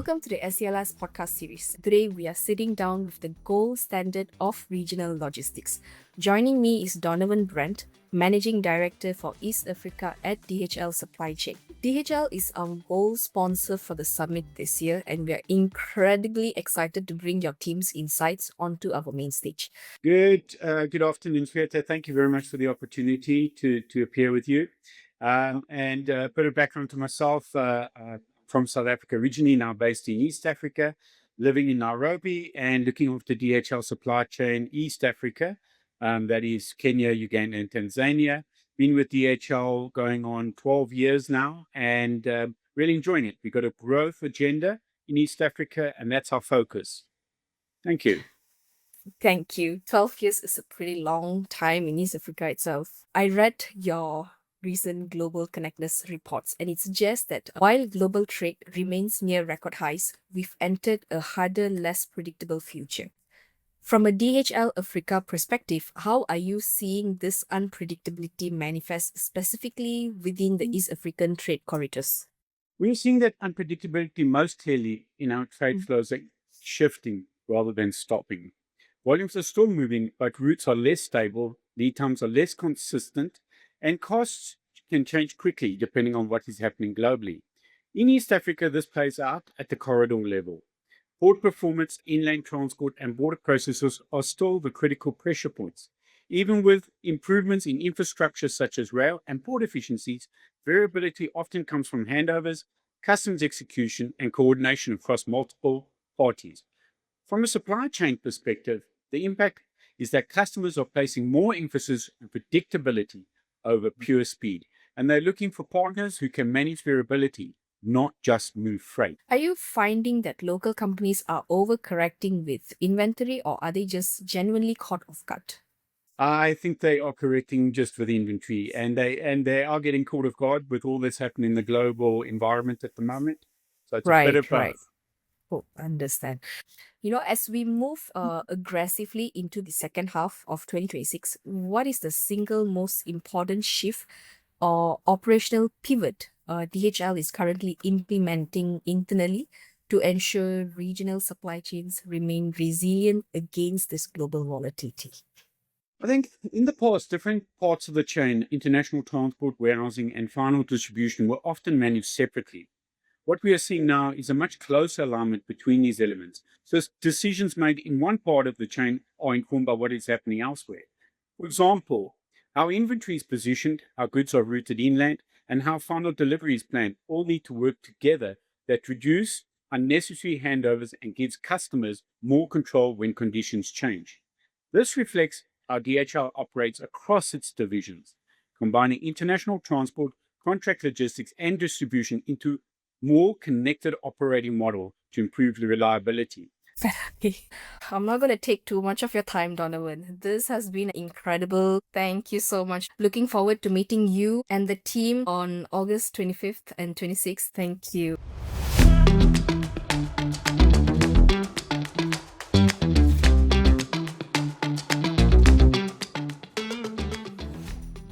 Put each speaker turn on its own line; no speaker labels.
Welcome to the SCLS Podcast series. Today we are sitting down with the gold standard of regional logistics. Joining me is Donavan Brent, Managing Director for East Africa at DHL Supply Chain. DHL is our gold sponsor for the summit this year, and we are incredibly excited to bring your team's insights onto our main stage.
Good afternoon, Sveta. Thank you very much for the opportunity to appear with you. And a bit of background to myself, from South Africa originally, now based in East Africa, living in Nairobi and looking after DHL Supply Chain East Africa, that is Kenya, Uganda, and Tanzania. Been with DHL going on 12 years now and really enjoying it. We've got a growth agenda in East Africa, and that's our focus. Thank you.
Thank you. 12 years is a pretty long time in East Africa itself. I read your recent global connectedness reports, and it suggests that while global trade remains near record highs, we've entered a harder, less predictable future. From a DHL Africa perspective, how are you seeing this unpredictability manifest specifically within the East African trade corridors?
We're seeing that unpredictability most clearly in our trade flows, like shifting rather than stopping. Volumes are still moving, but routes are less stable, lead times are less consistent, and costs can change quickly depending on what is happening globally. In East Africa, this plays out at the corridor level. Port performance, inland transport, and border processes are still the critical pressure points. Even with improvements in infrastructure such as rail and port efficiencies, variability often comes from handovers, customs execution, and coordination across multiple parties. From a supply chain perspective, the impact is that customers are placing more emphasis on predictability over pure speed, and they're looking for partners who can manage variability, not just move freight.
Are you finding that local companies are overcorrecting with inventory, or are they just genuinely caught off guard?
I think they are correcting just with inventory, and they are getting caught off guard with all that's happening in the global environment at the moment. So it's a bit of
Right.
both.
Oh, understand. As we move aggressively into the second half of 2026, what is the single most important shift or operational pivot DHL is currently implementing internally to ensure regional supply chains remain resilient against this global volatility?
I think in the past, different parts of the chain, international transport, warehousing, and final distribution, were often managed separately. What we are seeing now is a much closer alignment between these elements. So decisions made in one part of the chain are informed by what is happening elsewhere. For example, how inventory is positioned, how goods are routed inland, and how final delivery is planned all need to work together that reduce unnecessary handovers and gives customers more control when conditions change. This reflects how DHL operates across its divisions, combining international transport, contract logistics, and distribution into more connected operating model to improve the reliability.
Okay. I'm not going to take too much of your time, Donovan. This has been incredible. Thank you so much. Looking forward to meeting you and the team on August 25th and 26th. Thank you.